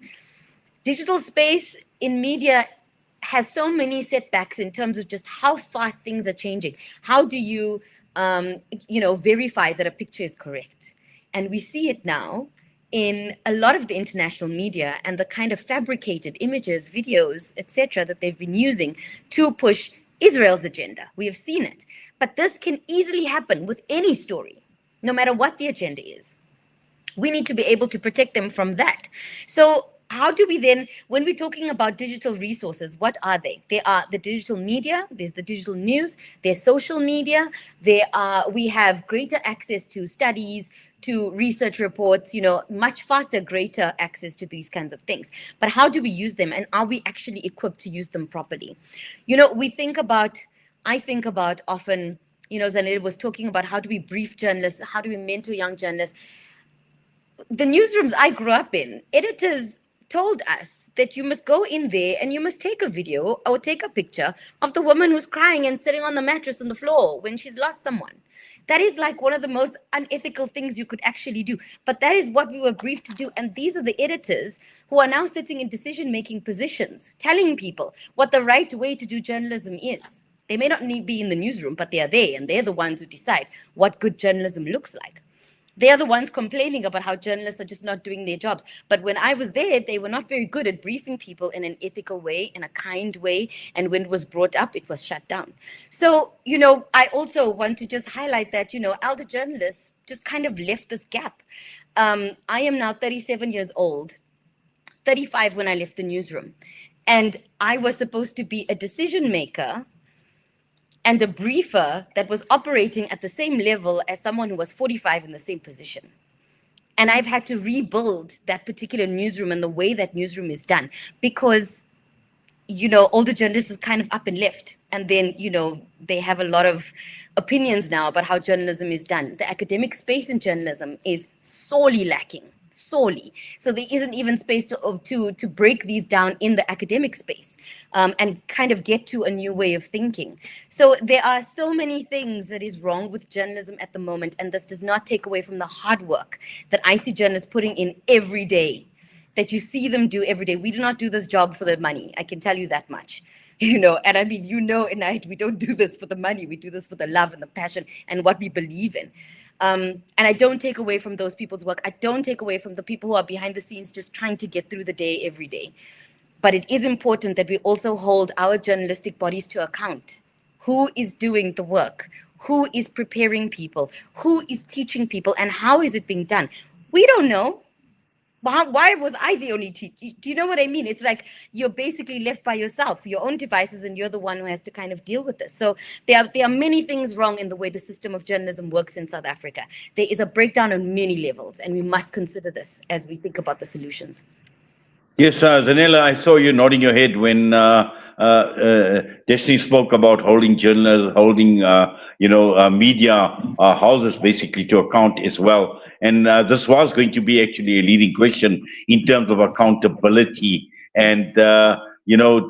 Digital space in media has so many setbacks in terms of just how fast things are changing. How do you, verify that a picture is correct? And we see it now in a lot of the international media and the kind of fabricated images, videos, etc., that they've been using to push Israel's agenda. We have seen it. But this can easily happen with any story, no matter what the agenda is. We need to be able to protect them from that. So how do we then, when we're talking about digital resources, what are they? They are the digital media, there's the digital news, there's social media, we have greater access to studies, to research reports, much faster, greater access to these kinds of things. But how do we use them, and are we actually equipped to use them properly? I think about often, Zanele was talking about how do we brief journalists, how do we mentor young journalists. The newsrooms I grew up in, editors told us that you must go in there and you must take a video or take a picture of the woman who's crying and sitting on the mattress on the floor when she's lost someone. That is like one of the most unethical things you could actually do. But that is what we were briefed to do. And these are the editors who are now sitting in decision-making positions, telling people what the right way to do journalism is. They may not be in the newsroom, but they are there, and they're the ones who decide what good journalism looks like. They are the ones complaining about how journalists are just not doing their jobs. But when I was there, they were not very good at briefing people in an ethical way, in a kind way. And when it was brought up, it was shut down. So, I also want to just highlight that, elder journalists just kind of left this gap. I am now 37 years old, 35 when I left the newsroom. And I was supposed to be a decision maker and a briefer that was operating at the same level as someone who was 45 in the same position. And I've had to rebuild that particular newsroom and the way that newsroom is done because, older journalists is kind of up and left. And then, they have a lot of opinions now about how journalism is done. The academic space in journalism is sorely lacking. So there isn't even space to break these down in the academic space and kind of get to a new way of thinking. So there are so many things that is wrong with journalism at the moment, and this does not take away from the hard work that I see journalists putting in every day, that you see them do every day. We do not do this job for the money. I can tell you that much. And I mean, we don't do this for the money. We do this for the love and the passion and what we believe in. And I don't take away from those people's work. I don't take away from the people who are behind the scenes just trying to get through the day every day. But it is important that we also hold our journalistic bodies to account. Who is doing the work? Who is preparing people? Who is teaching people? And how is it being done? We don't know. Why was I the only teacher? Do you know what I mean? It's like you're basically left by yourself, your own devices, and you're the one who has to kind of deal with this. So there are many things wrong in the way the system of journalism works in South Africa. There is a breakdown on many levels, and we must consider this as we think about the solutions. Yes, Zanele, I saw you nodding your head when Deshnee spoke about holding journalists, holding media houses basically to account as well. And this was going to be actually a leading question in terms of accountability and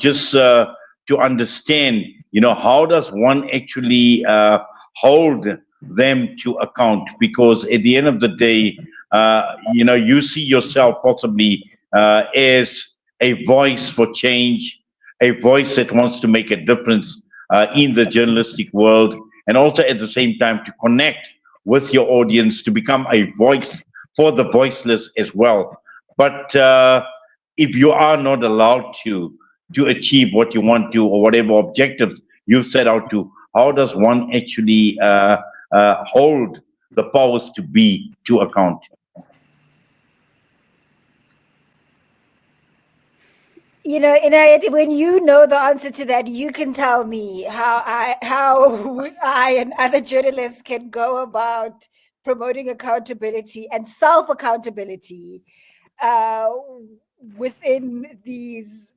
just to understand how does one actually hold them to account, because at the end of the day you see yourself possibly as a voice for change, a voice that wants to make a difference in the journalistic world, and also at the same time to connect with your audience, to become a voice for the voiceless as well. But if you are not allowed to achieve what you want to, or whatever objectives you've set out to, how does one actually hold the powers to be to account? You know, Inayat, when you know the answer to that, you can tell me how I and other journalists can go about promoting accountability and self accountability uh, within these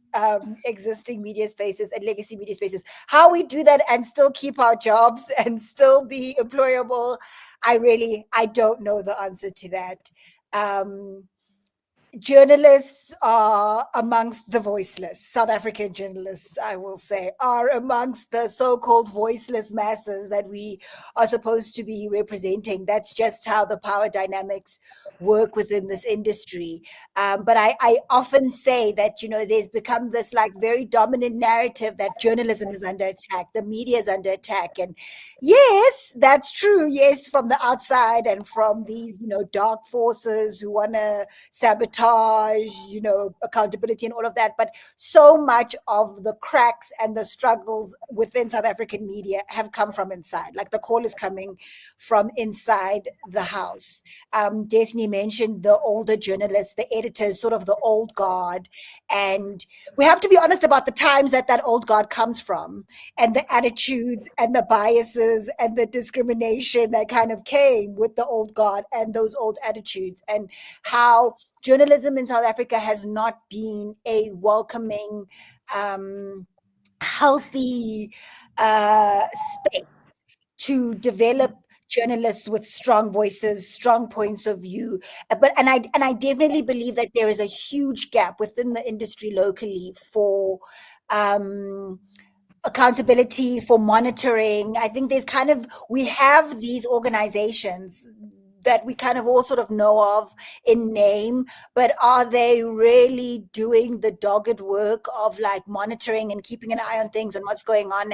existing media spaces and legacy media spaces. How we do that and still keep our jobs and still be employable, I don't know the answer to that. Um, Journalists are amongst the voiceless. South African journalists, I will say, are amongst the so-called voiceless masses that we are supposed to be representing. That's just how the power dynamics work within this industry. But I often say that, you know, there's become this like very dominant narrative that journalism is under attack, the media is under attack. And yes, that's true. Yes, from the outside and from these, you know, dark forces who want to sabotage, you know, accountability and all of that. But so much of the cracks and the struggles within South African media have come from inside. Like the call is coming from inside the house. Deshnee mentioned the older journalists, the editors, sort of the old guard. And we have to be honest about the times that that old guard comes from, and the attitudes and the biases and the discrimination that kind of came with the old guard and those old attitudes, and how journalism in South Africa has not been a welcoming, healthy space to develop journalists with strong voices, strong points of view. But I definitely believe that there is a huge gap within the industry locally for accountability, for monitoring. I think there's kind of, we have these organizations that we kind of all sort of know of in name, but are they really doing the dogged work of like monitoring and keeping an eye on things and what's going on?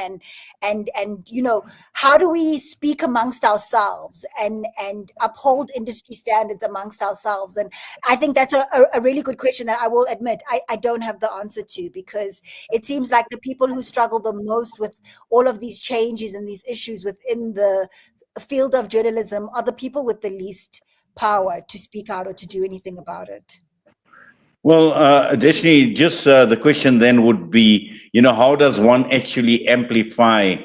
And you know, how do we speak amongst ourselves and uphold industry standards amongst ourselves? And I think that's a really good question that I will admit I don't have the answer to, because it seems like the people who struggle the most with all of these changes and these issues within the field of journalism are the people with the least power to speak out or to do anything about it. Well, Deshnee, just the question then would be, how does one actually amplify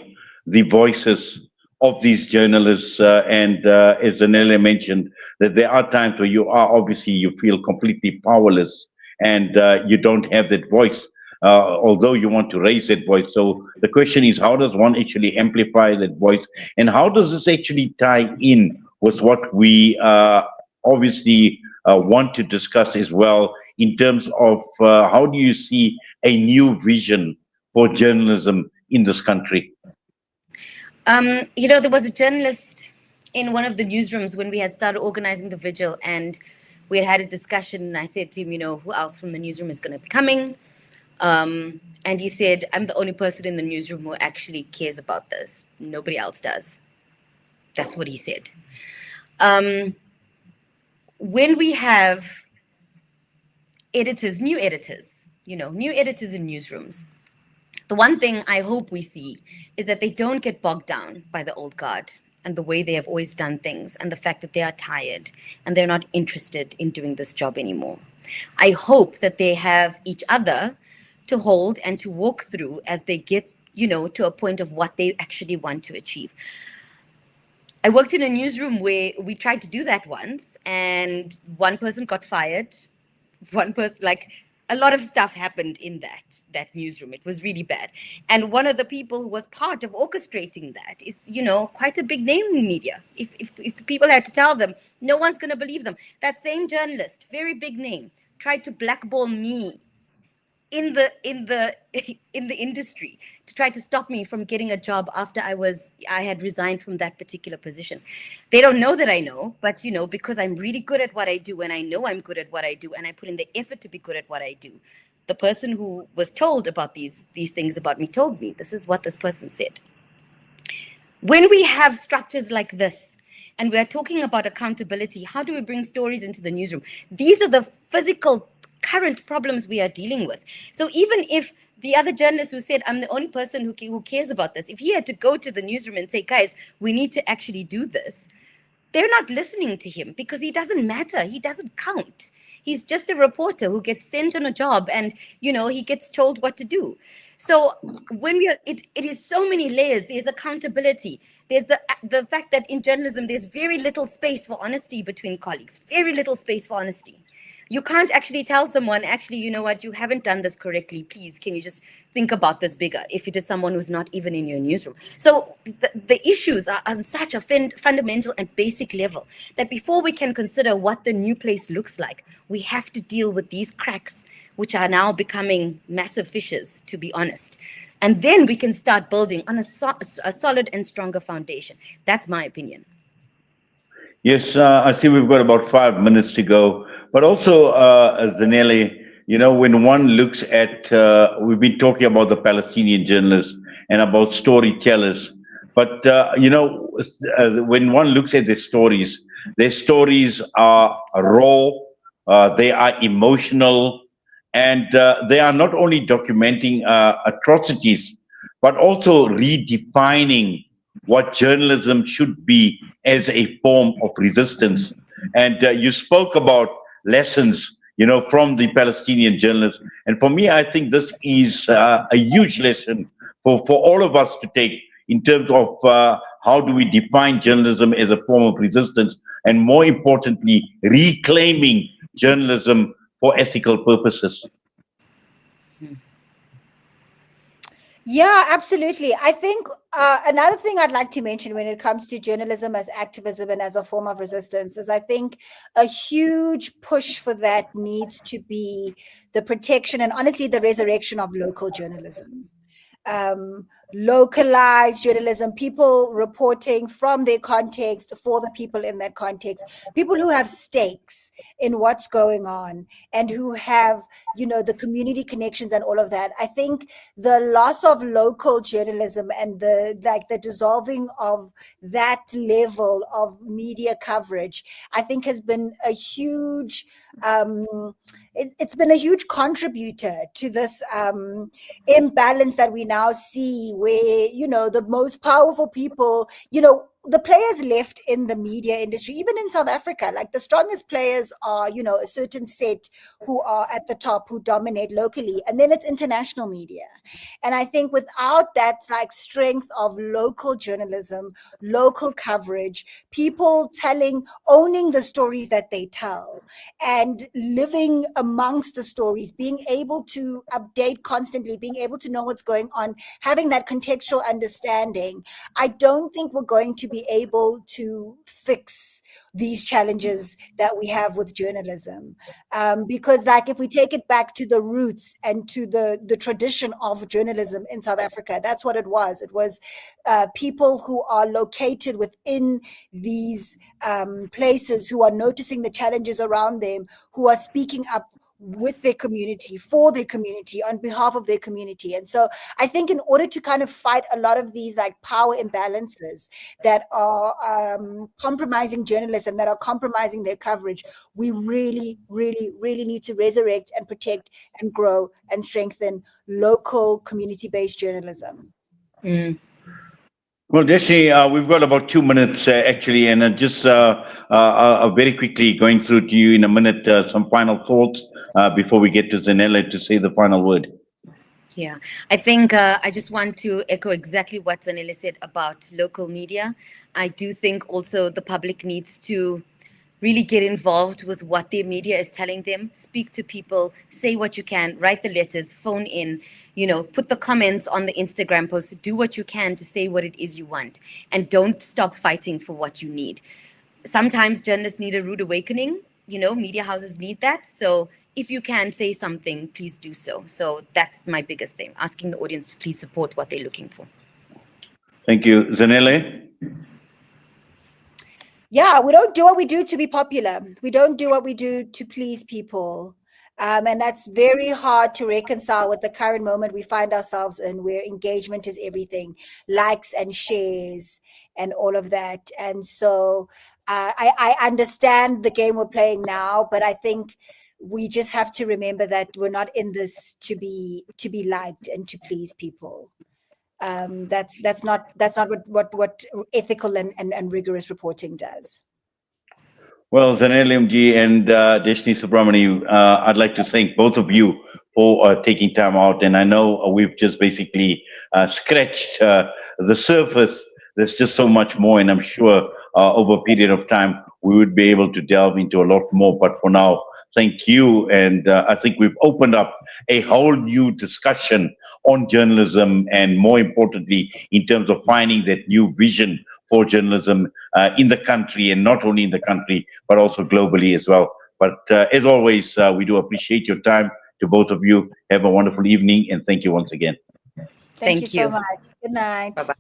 the voices of these journalists? And as Zanele mentioned, that there are times where you feel completely powerless, and you don't have that voice, although you want to raise that voice. So the question is, how does one actually amplify that voice? And how does this actually tie in with what we obviously want to discuss as well, in terms of how do you see a new vision for journalism in this country? There was a journalist in one of the newsrooms when we had started organizing the vigil, and we had a discussion, and I said to him, who else from the newsroom is going to be coming? And he said, I'm the only person in the newsroom who actually cares about this. Nobody else does. That's what he said. When we have editors, new editors in newsrooms, the one thing I hope we see is that they don't get bogged down by the old guard and the way they have always done things, and the fact that they are tired and they're not interested in doing this job anymore. I hope that they have each other to hold and to walk through as they get, to a point of what they actually want to achieve. I worked in a newsroom where we tried to do that once, and one person got fired. One person, a lot of stuff happened in that newsroom. It was really bad. And one of the people who was part of orchestrating that is, quite a big name in media. If people had to tell them, no one's going to believe them. That same journalist, very big name, tried to blackball me in the industry to try to stop me from getting a job after I had resigned from that particular position. They don't know that I know, but because I'm really good at what I do, and I know I'm good at what I do, and I put in the effort to be good at what I do. The person who was told about these things about me told me, this is what this person said. When we have structures like this, and we are talking about accountability, how do we bring stories into the newsroom? These are the physical current problems we are dealing with. So even if the other journalist who said, I'm the only person who cares about this, if he had to go to the newsroom and say, guys, we need to actually do this, they're not listening to him because he doesn't matter. He doesn't count. He's just a reporter who gets sent on a job and, he gets told what to do. So when it is so many layers. There's accountability. There's the fact that in journalism, there's very little space for honesty between colleagues, very little space for honesty. You can't actually tell someone, actually, you know what, you haven't done this correctly. Please, can you just think about this bigger if it is someone who's not even in your newsroom? So the issues are on such a fundamental and basic level that before we can consider what the new place looks like, we have to deal with these cracks, which are now becoming massive fissures, to be honest. And then we can start building on a solid and stronger foundation. That's my opinion. Yes, I see we've got about 5 minutes to go. But also, Zanele, when one looks at, we've been talking about the Palestinian journalists and about storytellers. But, when one looks at their stories are raw, they are emotional, and they are not only documenting atrocities, but also redefining what journalism should be as a form of resistance. And you spoke about lessons, from the Palestinian journalists. And for me, I think this is a huge lesson for all of us to take in terms of how do we define journalism as a form of resistance, and more importantly, reclaiming journalism for ethical purposes. Yeah, absolutely. I think another thing I'd like to mention when it comes to journalism as activism and as a form of resistance is I think a huge push for that needs to be the protection and honestly the resurrection of local journalism. Localized journalism, people reporting from their context for the people in that context, people who have stakes in what's going on and who have, the community connections and all of that. I think the loss of local journalism and the dissolving of that level of media coverage, I think has been a huge it's been a huge contributor to this imbalance that we now see where, the most powerful people, the players left in the media industry, even in South Africa, like the strongest players are, a certain set who are at the top, who dominate locally, and then it's international media. And I think without that like strength of local journalism, local coverage, people owning the stories that they tell and living amongst the stories, being able to update constantly, being able to know what's going on, having that contextual understanding, I don't think we're going to be able to fix these challenges that we have with journalism. Because like if we take it back to the roots and to the tradition of journalism in South Africa, that's what it was. It was people who are located within these places, who are noticing the challenges around them, who are speaking up with their community, for their community, on behalf of their community. And so I think in order to kind of fight a lot of these like power imbalances that are compromising journalism, that are compromising their coverage, we really, really, really need to resurrect and protect and grow and strengthen local community-based journalism. Well, Deshnee, we've got about 2 minutes actually, and just very quickly going through to you in a minute some final thoughts before we get to Zanele to say the final word. Yeah, I think I just want to echo exactly what Zanele said about local media. I do think also the public needs to really get involved with what their media is telling them. Speak to people, say what you can, write the letters, phone in, put the comments on the Instagram post, do what you can to say what it is you want, and don't stop fighting for what you need. Sometimes journalists need a rude awakening, media houses need that. So if you can say something, please do so. So that's my biggest thing, asking the audience to please support what they're looking for. Thank you. Zanele? Yeah, we don't do what we do to be popular. We don't do what we do to please people. And that's very hard to reconcile with the current moment we find ourselves in, where engagement is everything, likes and shares and all of that. And so I understand the game we're playing now, but I think we just have to remember that we're not in this to be liked and to please people. That's not what ethical and rigorous reporting does. Well, Zanele Mji and Deshnee Subramany, I'd like to thank both of you for taking time out. And I know we've just basically scratched the surface. There's just so much more, and I'm sure over a period of time we would be able to delve into a lot more. But for now, thank you. And I think we've opened up a whole new discussion on journalism, and more importantly, in terms of finding that new vision for journalism in the country, and not only in the country, but also globally as well. But as always, we do appreciate your time. To both of you, have a wonderful evening, and thank you once again. Thank you so much. Good night. Bye-bye.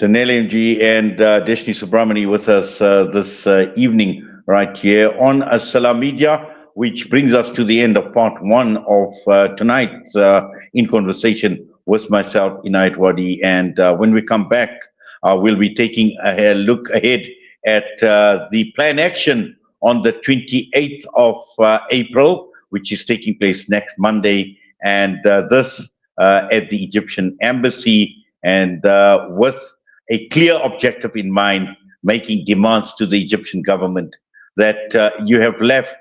Zanele Mji and Deshnee Subramany with us this evening right here on Salam Media, which brings us to the end of part one of tonight's In Conversation with myself, Inayat Wadi. And when we come back, we'll be taking a look ahead at the plan action on the 28th of April, which is taking place next Monday, and this at the Egyptian Embassy, and with a clear objective in mind, making demands to the Egyptian government that you have left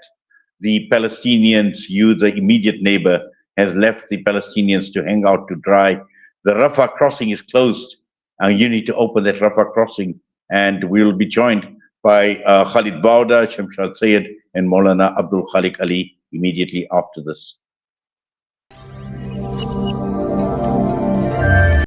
the Palestinians, you, the immediate neighbor, has left the Palestinians to hang out to dry. The Rafah crossing is closed, and you need to open that Rafah crossing. And we will be joined by Khalid Bauda, Shamshad Sayed, and Maulana Abdul Khalik Ali immediately after this.